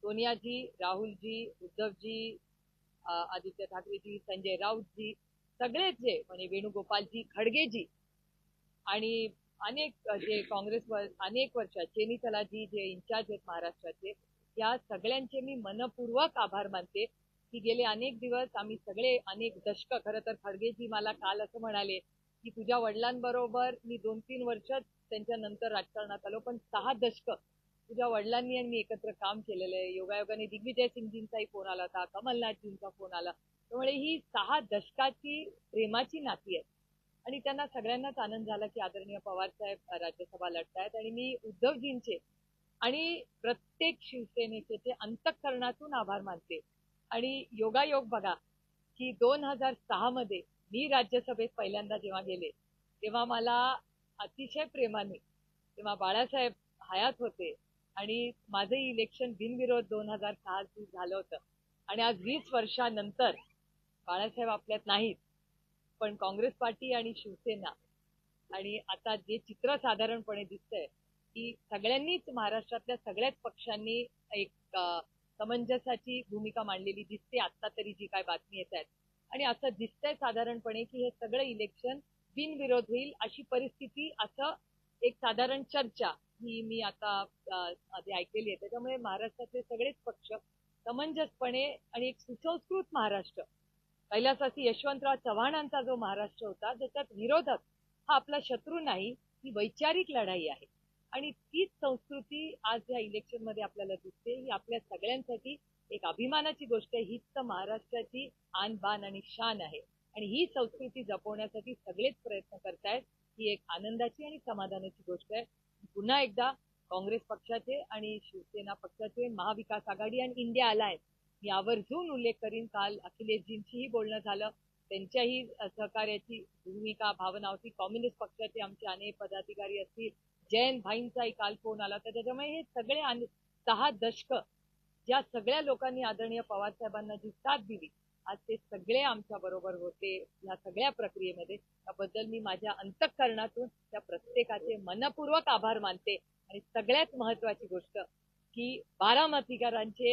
सोनियाजी, राहुलजी, उद्धवजी, आदित्य ठाकरेजी, संजय राऊतजी, सगळेच जे म्हणजे वेणुगोपालजी, खडगेजी आणि अनेक जे काँग्रेसवर अनेक वर्ष चेनीचलाजी जे इन्चार्ज आहेत महाराष्ट्राचे, या सगळ्यांचे मी मनपूर्वक आभार मानते की गेले अनेक दिवस आम्ही सगळे अनेक दशक, खरं तर खडगेजी मला काल असं म्हणाले की तुझ्या वडिलांबरोबर मी 2-3 वर्ष त्यांच्या नंतर राजकारणात आलो, पण 6 दशक तुझ्या वडिलांनी आणि मी एकत्र काम केलेलं आहे. योगायोगाने दिग्विजय सिंगजींचाही फोन आला होता, कमलनाथजींचा फोन आला. त्यामुळे ही 6 दशकाची प्रेमाची नाती आहेत आणि त्यांना सगळ्यांनाच आनंद झाला की आदरणीय पवार साहेब राज्यसभा लढतायत आणि मी उद्धवजींचे आणि प्रत्येक शिवसेनेचे ते अंतःकरणातून आभार मानते. आणि योगायोग बघा की 2006 मध्ये मी राज्यसभेत पहिल्यांदा जेव्हा गेले तेव्हा मला अतिशय प्रेमाने, तेव्हा बाळासाहेब हयात होते आणि माझं इलेक्शन बिनविरोध 2006 झालं होतं. आणि आज 20 वर्षानंतर बाळासाहेब आपल्यात नाहीत, पण काँग्रेस पार्टी आणि शिवसेना आणि आता जे चित्र साधारणपणे दिसतंय की सगळ्यांनीच महाराष्ट्रातल्या सगळ्याच पक्षांनी एक समंजसाची भूमिका मांडलेली दिसते आता तरी जी काय बातमी येत आहेत. आणि असं दिसतंय साधारणपणे की हे सगळं इलेक्शन बिनविरोध होईल अशी परिस्थिती, असं एक साधारण चर्चा ही मी आता आधी ऐकलेली आहे. त्याच्यामुळे महाराष्ट्रातले सगळेच पक्ष समंजसपणे आणि एक सुसंस्कृत महाराष्ट्र, कैलासवासी यशवंतराव चव्हाणांचा जो महाराष्ट्र होता ज्याच्यात विरोधक हा आपला शत्रू नाही, ही वैचारिक लढाई आहे. आणि तीच संस्कृती आज या इलेक्शन मध्ये आपल्याला दिसते. ही आपल्या सगळ्यांसाठी एक अभिमानाची गोष्ट आहे. हीच तर महाराष्ट्राची आन बान आणि शान आहे आणि ही संस्कृती जपवण्यासाठी सगळेच प्रयत्न करतायत. ही एक आनंदाची आणि समाधानाची गोष्ट आहे. पुन्हा एकदा काँग्रेस पक्षाचे आणि शिवसेना पक्षाचे, महाविकास आघाडी आणि इंडिया अलायन्स मी आवर्जून उल्लेख करीन. काल अखिलेशजींशीही बोलणं झालं, त्यांच्याही सहकार्याची भूमिका भावना होती. कम्युनिस्ट पक्षाचे आमचे अनेक पदाधिकारी असतील, जयंत भाईंचाही काल फोन आला. तर त्याच्यामुळे हे सगळे 6 दशक ज्या सगळ्या लोकांनी आदरणीय पवार साहेबांना जी साथ दिली, आज ते सगळे आमच्या बरोबर होते या सगळ्या प्रक्रियेमध्ये. त्याबद्दल मी माझ्या अंतःकरणातून त्या प्रत्येकाचे मनपूर्वक आभार मानते. आणि सगळ्यात महत्वाची गोष्ट की बारामतीकरांचे